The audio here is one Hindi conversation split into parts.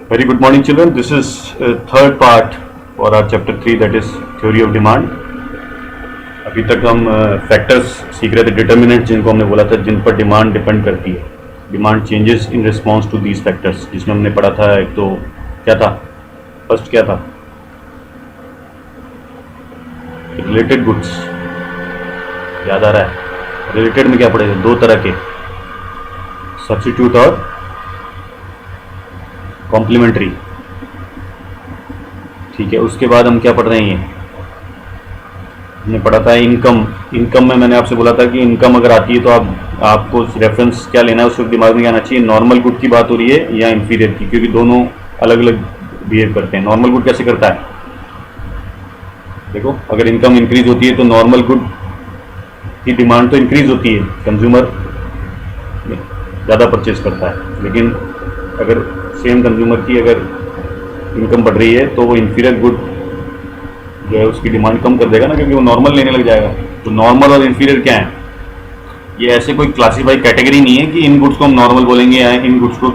Very good morning, children. This is third part for our chapter 3, that is theory of demand. अभी तक हम फैक्टर्स सीख रहे थे, डिटर्मिनेंट्स जिनको हमने बोला था जिन पर डिमांड डिपेंड करती है. Demand changes in response to these factors, जिसमें हमने पढ़ा था एक तो क्या था, फर्स्ट क्या था, रिलेटेड गुड्स. याद आ रहा है? रिलेटेड में क्या पढ़े थे? दो तरह के, सब्स्टिट्यूट और कॉम्प्लीमेंट्री. ठीक है, उसके बाद हम क्या पढ़ रहे हैं? हमने पढ़ा था इनकम. इनकम में मैंने आपसे बोला था कि इनकम अगर आती है तो आपको रेफरेंस क्या लेना है, उस वक्त दिमाग में क्या आना चाहिए, नॉर्मल गुड की बात हो रही है या इंफीरियर की, क्योंकि दोनों अलग अलग बिहेव करते हैं. नॉर्मल गुड कैसे करता है? देखो, अगर इनकम इंक्रीज होती है तो नॉर्मल गुड की डिमांड तो इंक्रीज होती है, कंज्यूमर ज़्यादा परचेज करता है. लेकिन अगर सेम कंज्यूमर की अगर इनकम बढ़ रही है तो वो इंफीरियर गुड जो है उसकी डिमांड कम कर देगा ना, क्योंकि वो नॉर्मल लेने लग जाएगा. तो नॉर्मल और इंफीरियर क्या है? ये ऐसे कोई क्लासीफाई कैटेगरी नहीं है कि इन गुड्स को हम नॉर्मल बोलेंगे या इन गुड्स को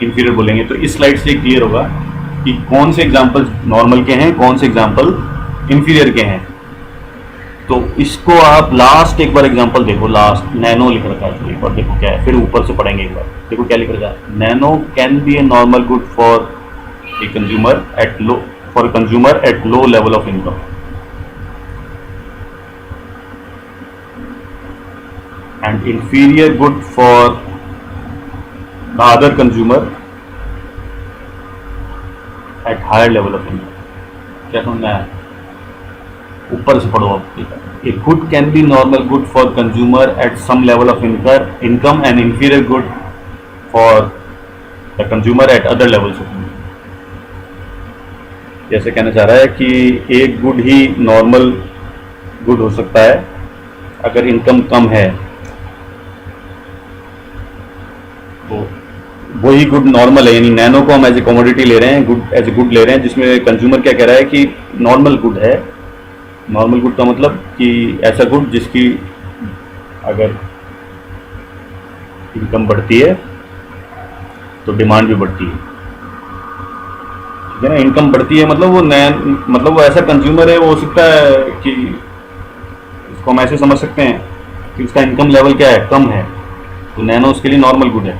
इंफीरियर बोलेंगे. तो इस स्लाइड से क्लियर होगा कि कौन से एग्जाम्पल नॉर्मल के हैं, कौन से एग्जाम्पल इंफीरियर के हैं. तो इसको आप लास्ट एक बार एग्जांपल देखो, लास्ट नैनो लिख रखा है, एक बार देखो क्या है, फिर ऊपर से पढ़ेंगे एक बार. देखो क्या लिख रखा है, Nano can be a normal good for a consumer at low, for consumer at low level of income. And inferior good for the other consumer at higher level of income. क्या समझना है? ऊपर से पढ़ो आप. A good can be normal good for consumer at some level of income and inferior good for the consumer at other levels of income. जैसे कहना चाह रहा है कि एक गुड ही नॉर्मल गुड हो सकता है अगर इनकम कम है, तो वही गुड नॉर्मल है. यानी नैनो को हम एज ए कमोडिटी ले रहे हैं, गुड एज ए गुड ले रहे हैं, जिसमें कंज्यूमर क्या कह रहा है कि नॉर्मल गुड है. नॉर्मल गुड का मतलब कि ऐसा गुड जिसकी अगर इनकम बढ़ती है तो डिमांड भी बढ़ती है. ठीक है ना? इनकम बढ़ती है मतलब वो ऐसा कंज्यूमर है, वो हो सकता है कि इसको हम ऐसे समझ सकते हैं कि उसका इनकम लेवल क्या है, कम है, तो नैनो उसके लिए नॉर्मल गुड है.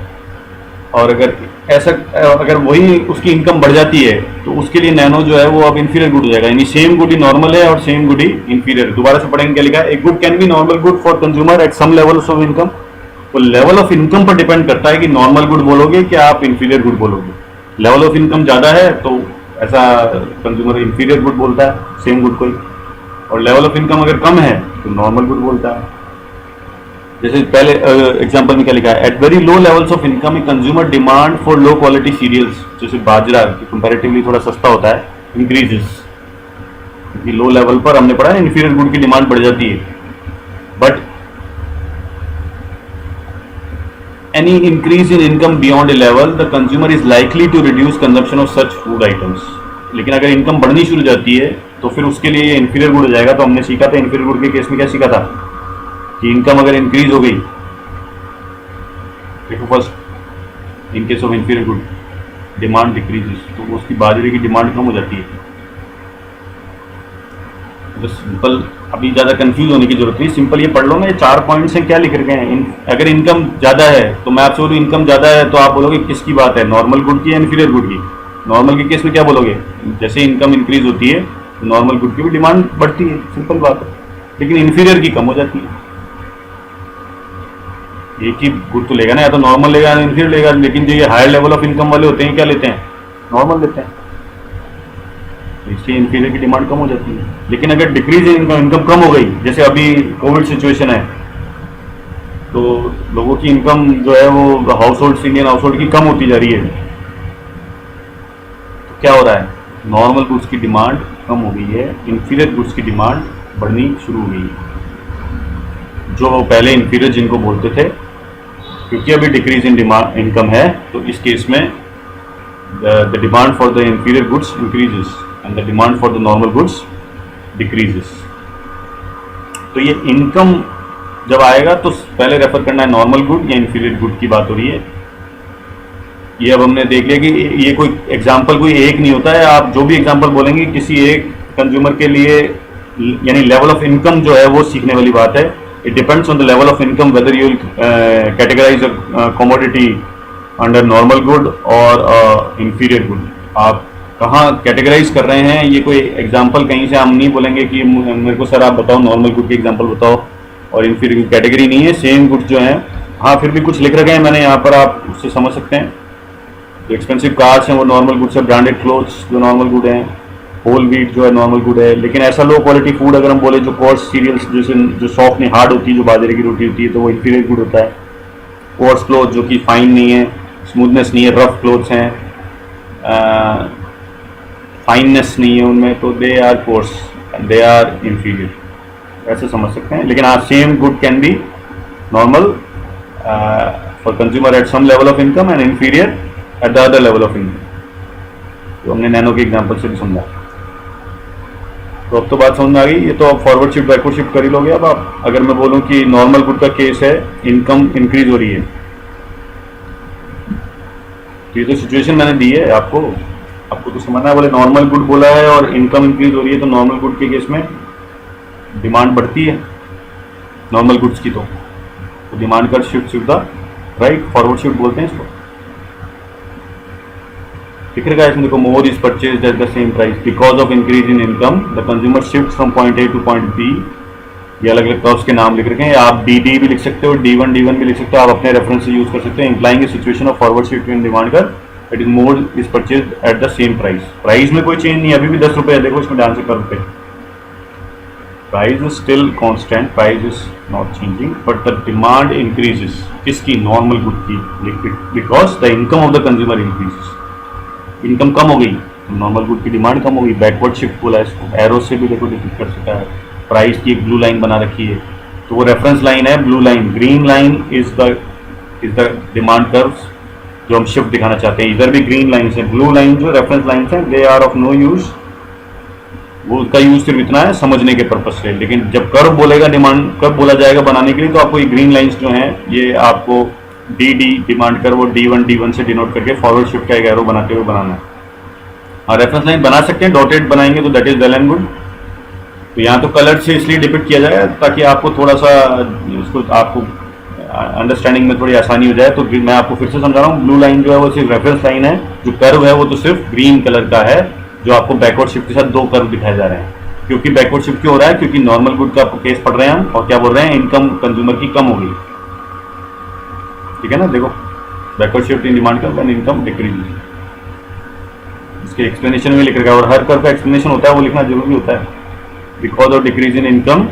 और अगर वही उसकी इनकम बढ़ जाती है तो उसके लिए नैनो जो है वो अब इंफीरियर गुड हो जाएगा. यानी सेम गुड ही नॉर्मल है और सेम गुड ही इंफीरियर. दोबारा से पढ़ेंगे क्या लिखा है, a good can be normal good for consumer at some levels of income. वो लेवल ऑफ इनकम पर डिपेंड करता है कि नॉर्मल गुड बोलोगे क्या आप इंफीरियर गुड बोलोगे. लेवल ऑफ इनकम ज़्यादा है तो ऐसा कंज्यूमर इंफीरियर गुड बोलता है सेम गुड को ही, और लेवल ऑफ इनकम अगर कम है तो नॉर्मल गुड बोलता है. जैसे पहले एग्जांपल में क्या लिखा है, at very low levels of income a consumer demand for low quality cereals, जैसे बाजरा कंपैरेटिवली थोड़ा सस्ता होता है, इंक्रीजेस. क्योंकि लो लेवल पर हमने पढ़ा है इंफीरियर गुड की डिमांड बढ़ जाती है. But any increase in income beyond a level the consumer is likely to reduce consumption of such food items. लेकिन अगर इनकम बढ़नी शुरू हो जाती है तो फिर उसके लिए इंफीरियर गुड हो जाएगा. तो हमने सीखा था इंफीरियर गुड के केस में क्या सीखा था कि इनकम अगर इंक्रीज हो गई, देखो first in case of inferior good demand decreases, तो उसकी बाजरे की डिमांड कम हो जाती है. तो सिंपल, अभी ज़्यादा कंफ्यूज होने की जरूरत नहीं, सिंपल ये पढ़ लो ना, ये 4 पॉइंट्स हैं, क्या लिख रखे हैं. अगर इनकम ज़्यादा है तो मैं आपसे बोलूँ इनकम ज़्यादा है तो आप बोलोगे किसकी बात है, नॉर्मल गुड की या इंफीरियर गुड की. नॉर्मल के केस में क्या बोलोगे, जैसे इनकम इंक्रीज होती है तो नॉर्मल गुड की भी डिमांड बढ़ती है, सिंपल बात है. लेकिन इंफीरियर की कम हो जाती है. एक ही गुड तो लेगा ना, या तो नॉर्मल लेगा या इंफीरियर लेगा. लेकिन जो ये हायर लेवल ऑफ इनकम वाले होते हैं क्या लेते हैं, नॉर्मल लेते हैं, इसलिए इंफीरियर की डिमांड कम हो जाती है. लेकिन अगर डिक्रीज इन इनकम कम हो गई, जैसे अभी कोविड सिचुएशन है, तो लोगों की इनकम जो है वो house hold, Indian house hold की कम होती जा रही है, तो क्या हो रहा है, नॉर्मल गुड्स की डिमांड कम हो गई है, इंफीरियर गुड्स की डिमांड बढ़नी शुरू हो गई है. जो पहले इंफीरियर जिनको बोलते थे, क्योंकि अभी डिक्रीज इन डिमांड इनकम है, तो इस केस में the demand for the inferior goods increases and the demand for the normal goods decreases. तो ये इनकम जब आएगा तो पहले रेफर करना है नॉर्मल गुड या इंफीरियर गुड की बात हो रही है. ये अब हमने देख लिया कि ये कोई एग्जाम्पल कोई एक नहीं होता है, आप जो भी एग्जाम्पल बोलेंगे किसी एक कंज्यूमर के लिए, यानी लेवल ऑफ इनकम जो है वो सीखने वाली बात है। It depends on the level of income whether you categorize commodity under normal good और इंफीरियर गुड। आप कहाँ कैटेगराइज कर रहे हैं, ये कोई एग्जाम्पल कहीं से हम नहीं बोलेंगे कि मेरे को सर आप बताओ नॉर्मल गुड की एग्जाम्पल बताओ और इंफीरियर कैटेगरी नहीं है, सेम गुड जो है। हाँ फिर भी कुछ लिख रखे हैं मैंने यहाँ पर, आप उससे समझ सकते हैं। जो एक्सपेंसिव कार्स हैं वो नॉर्मल गुड्स है, ब्रांडेड क्लोथ्स जो नॉर्मल गुड हैं, होल व्हीट जो है नॉर्मल गुड है। लेकिन ऐसा लो क्वालिटी फूड अगर हम बोले जो कोर्स सीरियल्स जैसे जो सॉफ्ट नहीं हार्ड होती है, जो बाजरे की रोटी होती है, तो वो इंफीरियर गुड होता है। कोर्स क्लोथ जो कि फाइन नहीं है, स्मूथनेस नहीं है, रफ क्लोथ्स हैं, फाइननेस नहीं है उनमें, तो they are coarse, they are inferior, ऐसे समझ सकते हैं। लेकिन हाँ same good can be normal for consumer at some level of income and inferior at the other level of income. तो हमने नैनो के एग्जाम्पल से भी समझा। तो अब तो बात समझ में आ गई। ये तो अब फॉरवर्ड शिफ्ट बैकवर्ड शिफ्ट कर ही लोगे। अब आप अगर मैं बोलूं कि नॉर्मल गुड का केस है, इनकम इंक्रीज हो रही है, तो ये तो सिचुएशन मैंने दी है आपको तो समझना है। बोले नॉर्मल गुड बोला है और इनकम इंक्रीज हो रही है, तो नॉर्मल गुड के केस में डिमांड बढ़ती है नॉर्मल गुड्स की, तो demand curve shift the right, forward shift बोलते हैं इसको। दिख रहा है इसमें देखो, more is purchased at the same price because of increase in income the consumer shift from point A to point B. ये अलग अलग कर्व्स के नाम लिख रखे हैं, आप डी डी भी लिख सकते हो, D1 D1 भी लिख सकते हो, आप अपने रेफरेंस से यूज कर सकते हो। Implying a situation of forward shift in demand curve it is more is purchased at the same price. Price में कोई चेंज नहीं है, अभी भी 10 रुपये है, देखो इसमें ध्यान से कर्व पे, price is still constant, price is not changing but the demand increases. किसकी? नॉर्मल गुड की, because the income of the consumer increases. Income कम हो गई तो नॉर्मल गुड की डिमांड कम हो गई। बैकवर्ड शिफ्ट बोला है इसको, एरो से भी देखो डिफिट कर सकता है। प्राइस की एक ब्लू लाइन बना रखी है, तो वो रेफरेंस लाइन है blue line. Green line is the demand curves जो हम शिफ्ट दिखाना चाहते हैं। इधर भी ग्रीन लाइन है, ब्लू लाइन जो रेफरेंस लाइन है, they are of no use. वो उसका यूज सिर्फ इतना है समझने के पर्पज से। लेकिन जब कर्व बोलेगा, डिमांड कर्व बोला जाएगा बनाने के लिए, तो आपको ये ग्रीन लाइंस जो हैं ये आपको डी डिमांड कर्व वो D1 से डिनोट करके फॉरवर्ड शिफ्ट का एक एरो बनाते हुए बनाना है। और रेफरेंस लाइन बना सकते हैं, डॉटेड बनाएंगे तो that is well and good. तो यहाँ तो कलर से इसलिए डिपिक्ट किया जाएगा ताकि आपको थोड़ा सा इसको आपको अंडरस्टैंडिंग में थोड़ी आसानी हो जाए। तो मैं आपको फिर से समझा रहा हूँ, ब्लू लाइन जो है वो सिर्फ रेफरेंस लाइन है, जो कर्व है वो तो सिर्फ ग्रीन कलर का है, जो आपको बैकवर्ड शिफ्ट के साथ दो कर्व दिखाए जा रहे हैं। क्योंकि बैकवर्ड शिफ्ट क्यों हो रहा है? क्योंकि नॉर्मल गुड का आपको केस पढ़ रहे हैं हम, और क्या बोल रहे हैं, इनकम कंज्यूमर की कम हो गई। ठीक है ना, देखो backward shift in demand curve and income decrease. इसके एक्सप्लेनेशन में लिख रखा है, और हर कर्व का एक्सप्लेनेशन होता है, वो लिखना जरूरी होता है। Because of decrease in income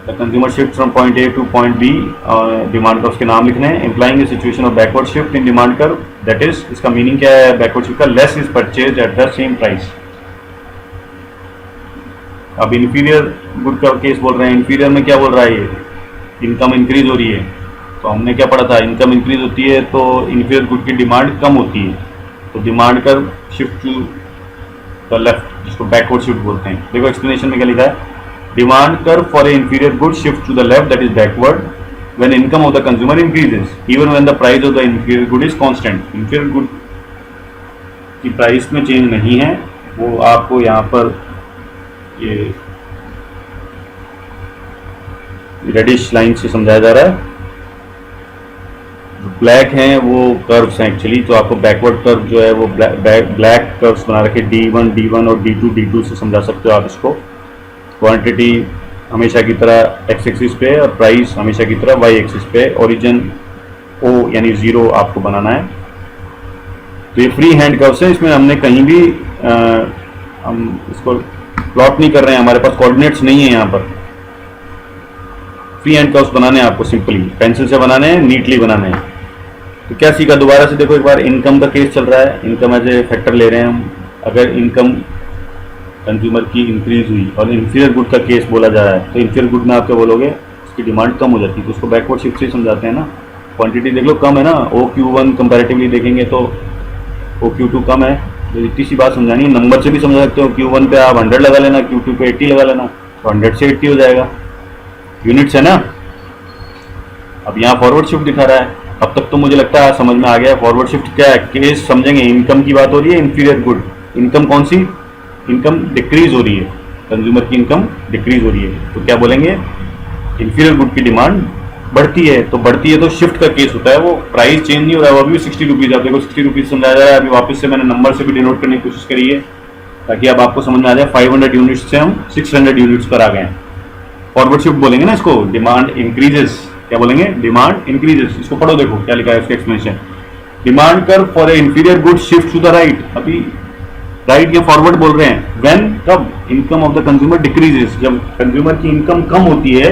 the consumer shift from point A to point B, demand curve के नाम लिखने हैं। Implying a situation of backward shift in demand curve, that is, इसका मीनिंग क्या है बैकवर्ड शिफ्ट का? Less is purchase at the same price. अब इंफीरियर गुड का केस बोल रहे हैं, इंफीरियर में क्या बोल रहा है, ये इनकम इंक्रीज हो रही है। तो हमने क्या पढ़ा था, इनकम इंक्रीज होती है तो इंफीरियर गुड की डिमांड कम होती है, तो demand curve shift to the left, जिसको बैकवर्ड शिफ्ट बोलते हैं। देखो एक्सप्लेनेशन में क्या लिखा है, demand curve for a inferior good shift to the left, that is backward, when income of the consumer increases even when the price of the inferior good is constant. Inferior good की प्राइस में चेंज नहीं है, वो आपको यहाँ पर ये रेडिश लाइन से समझाया जा रहा है। ब्लैक हैं वो कर्व्स हैं एक्चुअली, तो आपको बैकवर्ड कर्व जो है वो ब्लैक कर्व्स बना रखे, D1 और D2 से समझा सकते हो आप इसको। क्वांटिटी हमेशा की तरह एक्स एक्सिस पे और प्राइस हमेशा की तरह वाई एक्सिस पे, ओरिजिन O यानी 0 आपको बनाना है। तो ये फ्री हैंड कर्व्स है, इसमें हमने कहीं भी हम इसको प्लॉट नहीं कर रहे हैं, हमारे पास कोऑर्डिनेट्स नहीं है यहाँ पर। फ्री हैंड कर्व्स बनाने हैं आपको, सिंपली पेंसिल से बनाने हैं, नीटली बनाने हैं। तो क्या सीखा, दोबारा से देखो एक बार, इनकम का केस चल रहा है, इनकम एज ए फैक्टर ले रहे हैं हम। अगर इनकम कंज्यूमर की इंक्रीज हुई और इंफीरियर गुड का केस बोला जा रहा है, तो इंफीरियर गुड में आप क्या बोलोगे, उसकी डिमांड कम हो जाती है, तो उसको बैकवर्ड शिफ्ट से समझाते हैं ना। क्वांटिटी देख लो कम है ना, OQ1 कंपैरेटिवली देखेंगे तो OQ2 कम है। तो इतनी सी बात समझानी है, नंबर से भी समझा सकते हो। Q1 पे आप 100 लगा लेना, Q2 पे 80 लगा लेना, तो 100 से 80 हो जाएगा, यूनिट्स है ना। अब यहाँ फॉरवर्ड शिफ्ट दिखा रहा है, अब तक तो मुझे लगता है समझ में आ गया। फॉरवर्ड शिफ्ट क्या है, केस समझेंगे, इनकम की बात हो रही है, इंफीरियर गुड। इनकम कौन सी, इनकम डिक्रीज हो रही है, कंज्यूमर की इनकम डिक्रीज हो रही है, तो क्या बोलेंगे, इंफीरियर गुड की डिमांड बढ़ती है। तो बढ़ती है तो शिफ्ट का केस होता है, वो प्राइस चेंज नहीं हो रहा है, वो अभी 60 रुपीज़, आप देखो 60 रुपीज़ समझाया जा रहा है। अभी वापस से मैंने नंबर से भी डिनोट करने की कोशिश करी है ताकि अब आपको समझ में आ जाए। 500 यूनिट्स से हम 600 यूनिट्स पर आ गए हैं। फॉरवर्ड शिफ्ट बोलेंगे ना इसको, डिमांड इंक्रीजेस, क्या बोलेंगे, डिमांड इंक्रीजेस। इसको पढ़ो, देखो क्या लिखा है इसका explanation. Demand curve for a inferior good shift to the right. अभी राइट या फॉरवर्ड बोल रहे हैं। व्हेन, कब, income of the consumer decreases, जब कंज्यूमर की इनकम कम होती है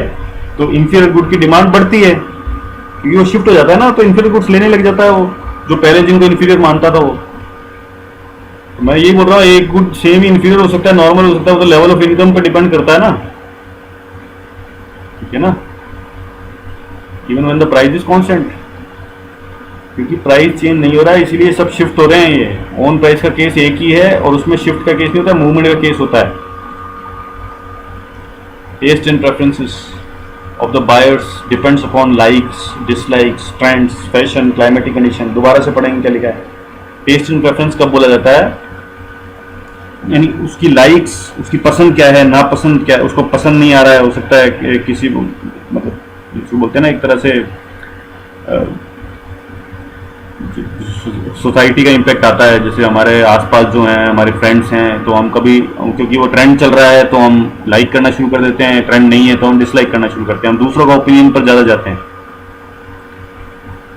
तो इंफीरियर गुड की डिमांड बढ़ती है, क्योंकि वो शिफ्ट हो जाता है ना, तो इंफीरियर गुड्स लेने लग जाता है वो, जो पहले जिनको इंफीरियर मानता था वो। तो मैं ये बोल रहा हूँ, एक गुड सेम इंफीरियर हो सकता है, नॉर्मल हो सकता है, वो तो लेवल ऑफ इनकम पर डिपेंड करता है ना, ठीक है ना। Even when the price is constant, क्योंकि प्राइस चेंज नहीं हो रहा है इसीलिए सब शिफ्ट हो रहे हैं। ये ऑन प्राइस का केस एक ही है और उसमें शिफ्ट का केस नहीं होता, मूवमेंट का केस होता है। Taste and preferences of the buyers depends upon likes, dislikes, trends, fashion, climatic condition. दोबारा से पढ़ेंगे क्या लिखा है। टेस्ट एंड प्रेफरेंस कब बोला जाता है, यानी उसकी लाइक्स, उसकी पसंद क्या है, नापसंद क्या है, उसको पसंद नहीं आ रहा है, हो सकता है किसी मतलब जिसको बोलते हैं ना एक तरह से सोसाइटी का इम्पैक्ट आता है। जैसे हमारे आसपास जो हैं हमारे फ्रेंड्स हैं, तो हम कभी, क्योंकि वो ट्रेंड चल रहा है तो हम लाइक करना शुरू कर देते हैं, ट्रेंड नहीं है तो हम डिसलाइक करना शुरू करते हैं, हम दूसरों का ओपिनियन पर ज़्यादा जाते हैं।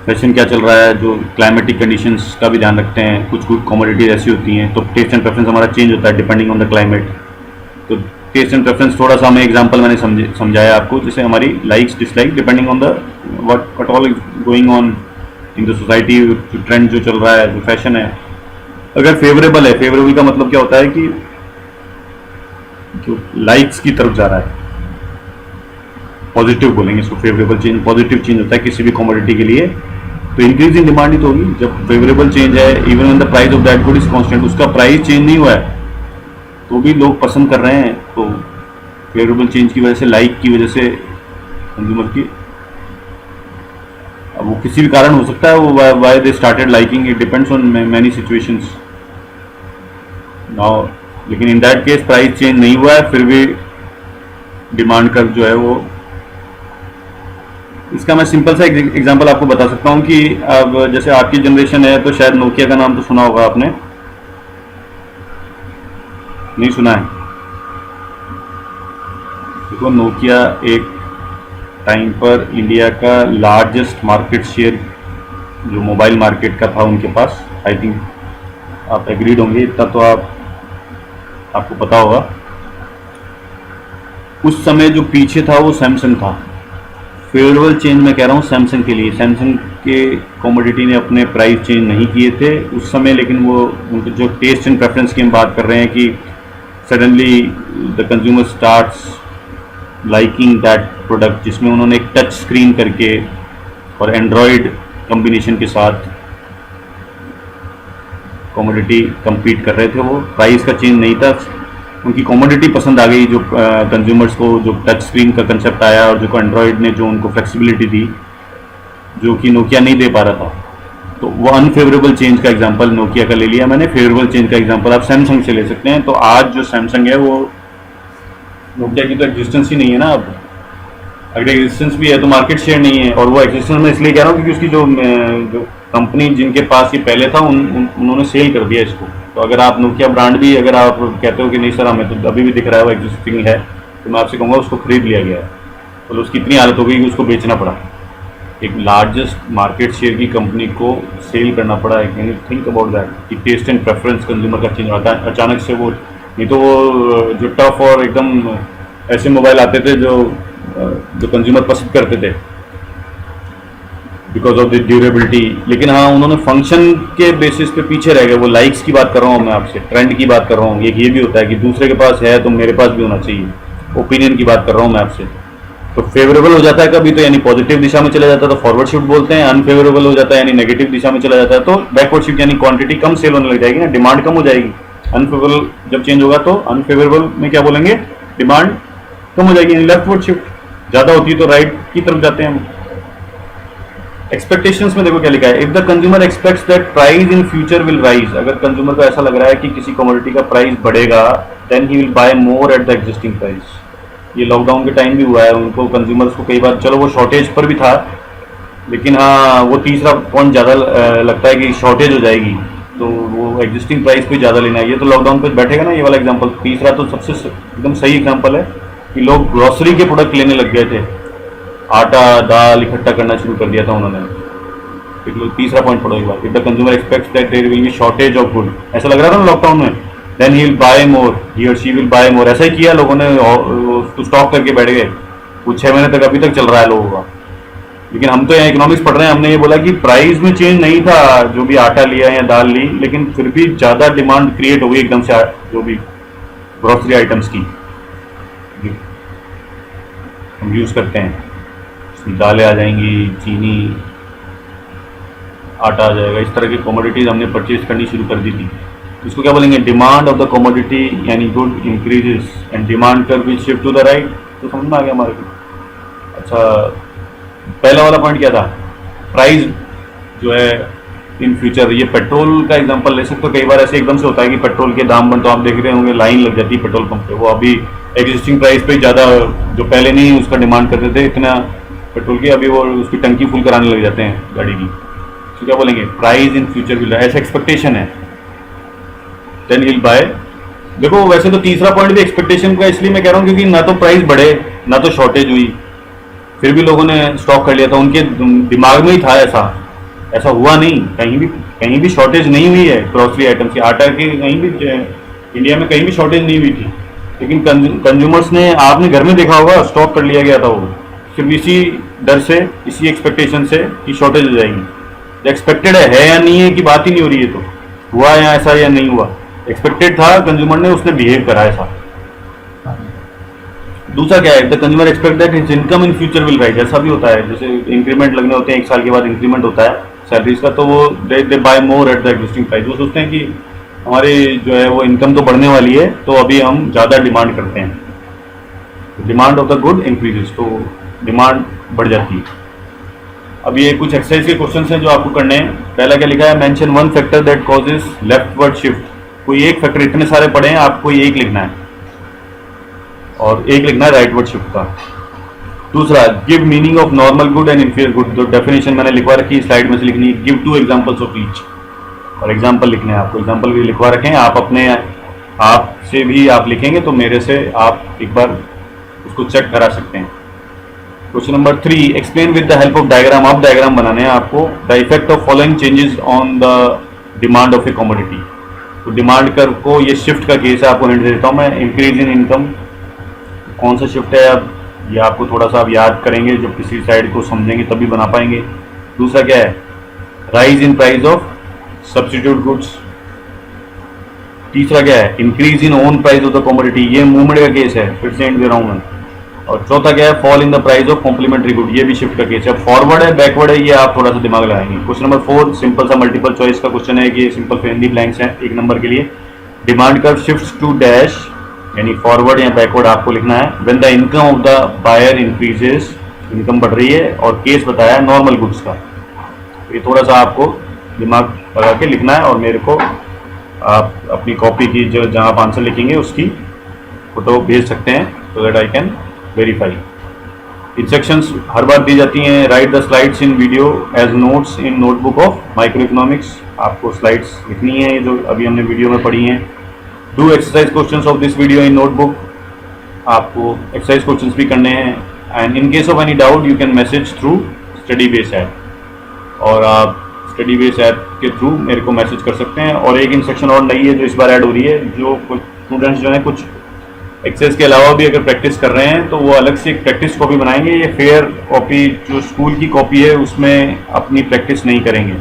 फैशन क्या चल रहा है, जो क्लाइमेटिक कंडीशंस का भी ध्यान रखते हैं, कुछ कुछ कमोडिटीज ऐसी होती हैं, तो टेस्ट एंड प्रेफरेंस हमारा चेंज होता है डिपेंडिंग ऑन द क्लाइमेट। तो टेस्ट एंड प्रेफरेंस थोड़ा सा हमें एग्जांपल मैंने समझाया आपको, जैसे हमारी likes dislike depending on the what all is going on in the society, जो ट्रेंड जो चल रहा है, जो फैशन है। अगर फेवरेबल है, फेवरेबल का मतलब क्या होता है कि जो लाइक्स की तरफ जा रहा है, पॉजिटिव बोलेंगे इसको, फेवरेबल चेंज, पॉजिटिव चेंज होता है किसी भी कमोडिटी के लिए, तो इंक्रीज इन डिमांड ही तो होगी। जब फेवरेबल चेंज है, even when the price of that good is constant, उसका प्राइस चेंज नहीं हुआ है तो भी लोग पसंद कर रहे हैं, तो फेवरेबल चेंज की वजह से, लाइक की वजह से कंज्यूमर की, अब वो किसी भी कारण हो सकता है, वो why they started liking, it depends on many situations now. लेकिन in that case price change नहीं हुआ है, फिर भी डिमांड कर्व जो है वो, इसका मैं सिंपल सा एग्जांपल आपको बता सकता हूँ कि अब जैसे आपकी जनरेशन है तो शायद नोकिया का नाम तो सुना होगा आपने, नहीं सुना है। देखो नोकिया एक टाइम पर इंडिया का लार्जेस्ट मार्केट शेयर जो मोबाइल मार्केट का था उनके पास, आई थिंक आप एग्रीड होंगे, इतना तो आपको पता होगा। उस समय जो पीछे था वो सैमसंग था। फेवरेबल चेंज मैं कह रहा हूँ सैमसंग के लिए, सैमसंग के कमोडिटी ने अपने प्राइस चेंज नहीं किए थे उस समय, लेकिन वो उनके जो टेस्ट एंड प्रेफरेंस की हम बात कर रहे हैं कि suddenly the consumer starts liking that product, जिसमें उन्होंने एक टच स्क्रीन करके और एंड्रॉयड कॉम्बिनेशन के साथ कमोडिटी compete कर रहे थे। वो प्राइस का चेंज नहीं था, उनकी कमोडिटी पसंद आ गई, जो कंज्यूमर्स को जो टच स्क्रीन का कंसेप्ट आया और जो एंड्रॉयड ने जो उनको फ्लेक्सिबिलिटी दी जो कि नोकिया नहीं दे पा रहा था, तो वो अनफेवरेबल चेंज का एग्जांपल नोकिया का ले लिया मैंने। फेवरेबल चेंज का एग्जांपल आप सैमसंग से ले सकते हैं। तो आज जो सैमसंग है वो, नोकिया की तो एग्जिस्टेंस ही नहीं है ना अब, अगर एग्जिस्टेंस भी है तो मार्केट शेयर नहीं है, और वो एग्जिस्टेंस में इसलिए कह रहा हूँ क्योंकि उसकी जो कंपनी जिनके पास ये पहले था उन्होंने सेल कर दिया इसको। तो अगर आप नोकिया ब्रांड भी अगर आप कहते हो कि नहीं सर हमें तो अभी भी दिख रहा है वो एग्जिस्टिंग है, तो मैं आपसे कहूँगा उसको खरीद लिया गया है, तो उसकी इतनी हालत हो गई कि उसको बेचना पड़ा, एक लार्जेस्ट मार्केट शेयर की कंपनी को सेल करना पड़ा है। Can you think about that कि टेस्ट एंड प्रेफरेंस कंज्यूमर का चेंज होता है अचानक से। वो नहीं तो वो जो टफ और एकदम ऐसे मोबाइल आते थे जो कंज्यूमर पसंद करते थे बिकॉज ऑफ द ड्यूरेबिलिटी, लेकिन हाँ उन्होंने फंक्शन के बेसिस पे पीछे रह गए। वो लाइक्स की बात कर रहा हूँ मैं आपसे, ट्रेंड की बात कर रहा हूँ, ये भी होता है कि दूसरे के पास है तो मेरे पास भी होना चाहिए, ओपिनियन की बात कर रहा हूँ मैं आपसे। तो फेवरेबल हो जाता है कभी तो यानी पॉजिटिव दिशा में चला जाता है तो फॉरवर्ड शिफ्ट बोलते हैं, अनफेवरेबल हो जाता है यानी नेगेटिव दिशा में चला जाता है तो बैकवर्ड शिफ्ट, यानी क्वांटिटी कम सेल होने लग जाएगी ना, डिमांड कम हो जाएगी। अनफेवरेबल जब चेंज होगा तो अनफेवरेबल में क्या बोलेंगे, डिमांड कम हो जाएगी, यानी लेफ्टवर्ड शिफ्ट ज़्यादा होती है तो राइट की तरफ जाते हैं हम। एक्सपेक्टेशंस में देखो क्या लिखा है, if the consumer expects that price in future will rise, अगर कंज्यूमर को ऐसा लग रहा है कि किसी कमोडिटी का प्राइस बढ़ेगा, then he will buy more at the existing price. ये लॉकडाउन के टाइम भी हुआ है, उनको कंज्यूमर्स को कई बार, चलो वो शॉर्टेज पर भी था, लेकिन हाँ वो तीसरा पॉइंट ज़्यादा लगता है कि शॉर्टेज हो जाएगी तो वो एग्जिस्टिंग प्राइस पे ज़्यादा लेना है। ये तो लॉकडाउन पे बैठेगा ना, ये वाला एग्जांपल। तीसरा तो सबसे एकदम सही एग्जांपल है कि लोग ग्रोसरी के प्रोडक्ट लेने लग गए थे, आटा दाल इकट्ठा करना शुरू कर दिया था उन्होंने। तीसरा पॉइंट पढ़ो एक बार, if the consumer expects that there will be shortage of good, ऐसा लग रहा था ना लॉकडाउन में, then he will buy more, he और शी विल बाय मोर। ऐसा ही किया लोगों ने, तो स्टॉक करके बैठ गए, कुछ 6 महीने तक अभी तक चल रहा है लोगों का। लेकिन हम तो यहाँ इकोनॉमिक्स पढ़ रहे हैं, हमने ये बोला कि प्राइस में चेंज नहीं था, जो भी आटा लिया या दाल ली, लेकिन फिर भी ज़्यादा डिमांड क्रिएट हो गई एकदम से, जो भी ग्रोसरी आइटम्स की हम यूज़ करते हैं, इसमें दालें आ जाएंगी, चीनी, आटा आ जाएगा, इस तरह की कमोडिटीज़ हमने परचेज करनी शुरू कर दी थी। इसको क्या बोलेंगे, डिमांड ऑफ द कमोडिटी यानी good increases and demand curve will shift to the right. तो समझ में आ गया हमारे को। अच्छा, पहला वाला पॉइंट क्या था, प्राइस जो है इन फ्यूचर। ये पेट्रोल का एग्जांपल ले सकते हो, कई बार ऐसे एकदम से होता है कि पेट्रोल के दाम बन, तो आप देख रहे होंगे लाइन लग जाती है पेट्रोल पंप पे, वो अभी एग्जिस्टिंग प्राइस पे ज़्यादा, जो पहले नहीं उसका डिमांड करते थे इतना पेट्रोल की, अभी वो उसकी टंकी फुल कराने लग जाते हैं गाड़ी की। तो क्या बोलेंगे, प्राइस इन फ्यूचर विल, ऐसा एक्सपेक्टेशन है, देन विल बाय। देखो वैसे तो तीसरा पॉइंट भी एक्सपेक्टेशन का, इसलिए मैं कह रहा हूँ क्योंकि ना तो प्राइस बढ़े ना तो शॉर्टेज हुई, फिर भी लोगों ने स्टॉक कर लिया था, उनके दिमाग में ही था ऐसा हुआ नहीं, कहीं भी शॉर्टेज नहीं हुई है ग्रोसरी आइटम की, आटा की कहीं भी इंडिया में कहीं भी शॉर्टेज नहीं हुई थी, लेकिन कंज्यूमर्स ने, आपने घर में देखा होगा, स्टॉक कर लिया गया था वो, सिर्फ इसी डर से, इसी एक्सपेक्टेशन से कि शॉर्टेज हो जाएगी। एक्सपेक्टेड है या नहीं है कि बात ही नहीं हो रही है, तो हुआ या ऐसा या नहीं हुआ, एक्सपेक्टेड था, कंज्यूमर ने, उसने बिहेव करा ऐसा। दूसरा क्या है, the consumer expect that his income in future will rise, ऐसा भी होता है, जैसे इंक्रीमेंट लगने होते हैं, 1 साल के बाद इंक्रीमेंट होता है सैलरीज का, तो वो they buy more at the existing price. वो सोचते हैं कि हमारी जो है वो इनकम तो बढ़ने वाली है, तो अभी हम ज़्यादा डिमांड करते हैं, demand of the good increases, तो डिमांड बढ़ जाती है। अब ये कुछ एक्सरसाइज के क्वेश्चन हैं जो आपको करने हैं। पहला क्या लिखा है, mention one factor that causes leftward shift, कोई एक फैक्टर, इतने सारे पढ़े हैं, आपको एक लिखना है और एक लिखना है राइटवर्ड शिफ्ट का। दूसरा, give meaning of normal good and inferior good, जो डेफिनेशन मैंने लिखवा रखी है स्लाइड में से लिखनी है, गिव 2 एग्जांपल्स ऑफ ईच, और एग्जांपल लिखने हैं आपको, एग्जांपल भी लिखवा रखे हैं, आप अपने आप से भी आप लिखेंगे तो मेरे से आप एक बार उसको चेक करा सकते हैं। Question number 3, explain with the help of diagram, आप डायग्राम बनाने हैं आपको, the effect of following changes on the demand of A commodity. तो डिमांड कर्व को, ये शिफ्ट का केस है, आपको हिंट दे देता हूँ मैं, इंक्रीज इन इनकम कौन सा शिफ्ट है, अब ये आपको थोड़ा सा आप याद करेंगे, जब किसी साइड को समझेंगे तभी बना पाएंगे। दूसरा क्या है, rise in price of substitute goods. तीसरा क्या है, increase in own price of the commodity, ये मूवमेंट का केस है, फिर से हिंट दे रहा हूँ मैं। और चौथा क्या है, fall in the price of complementary good, ये भी शिफ्ट का केस है। फॉरवर्ड है बैकवर्ड है, ये आप थोड़ा सा दिमाग लगाएंगे। क्वेश्चन नंबर 4, सिंपल सा मल्टीपल चॉइस का क्वेश्चन है, कि सिंपल फ्रेंडली ब्लैंक्स हैं 1 नंबर के लिए। Demand curve shifts to dash, यानी फॉरवर्ड या बैकवर्ड आपको लिखना है। When the income of the buyer increases, income बढ़ रही है, और केस बताया नॉर्मल गुड्स का। ये थोड़ा सा आपको दिमाग लगा के लिखना है, और मेरे को आप अपनी कॉपी की जो जहाँ आप आंसर लिखेंगे उसकी फोटो भेज सकते हैं, so that I can verify. Instructions हर बार दी जाती हैं, write the slides in video as notes in notebook of micro economics, आपको स्लाइड्स लिखनी है जो अभी हमने वीडियो में पढ़ी हैं। Do exercise questions of this video in notebook, आपको एक्सरसाइज क्वेश्चंस भी करने हैं। And in case of any doubt you can message through study base app, और आप स्टडी बेस ऐप के थ्रू मेरे को मैसेज कर सकते हैं। और एक इंस्ट्रक्शन और नई है जो इस बार ऐड हो रही है, जो कुछ स्टूडेंट्स जो हैं कुछ एक्सेस के अलावा भी अगर प्रैक्टिस कर रहे हैं तो वो अलग से एक प्रैक्टिस कॉपी बनाएंगे। ये फेयर कॉपी जो स्कूल की कॉपी है उसमें अपनी प्रैक्टिस नहीं करेंगे,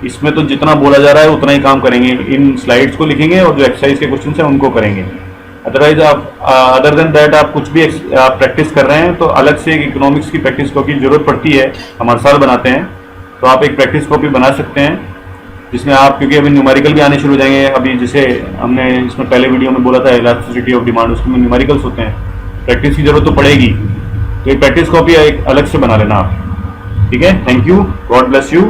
इसमें तो जितना बोला जा रहा है उतना ही काम करेंगे, इन स्लाइड्स को लिखेंगे और जो एक्सरसाइज के क्वेश्चन हैं उनको करेंगे। अदरवाइज आप अदर देन दैट आप कुछ भी आप प्रैक्टिस कर रहे हैं तो अलग से एक इकोनॉमिक्स की प्रैक्टिस कॉपी की जरूरत पड़ती है, हम हर साल बनाते हैं, तो आप एक प्रैक्टिस कॉपी बना सकते हैं जिसमें आप, क्योंकि अभी न्यूमेरिकल भी आने शुरू हो जाएंगे। अभी जैसे हमने इसमें पहले वीडियो में बोला था इलास्टिसिटी ऑफ डिमांड, उसमें न्यूमेरिकल्स होते हैं, प्रैक्टिस की जरूरत तो पड़ेगी, तो एक प्रैक्टिस कॉपी एक अलग से बना लेना आप। ठीक है, thank you, God bless you.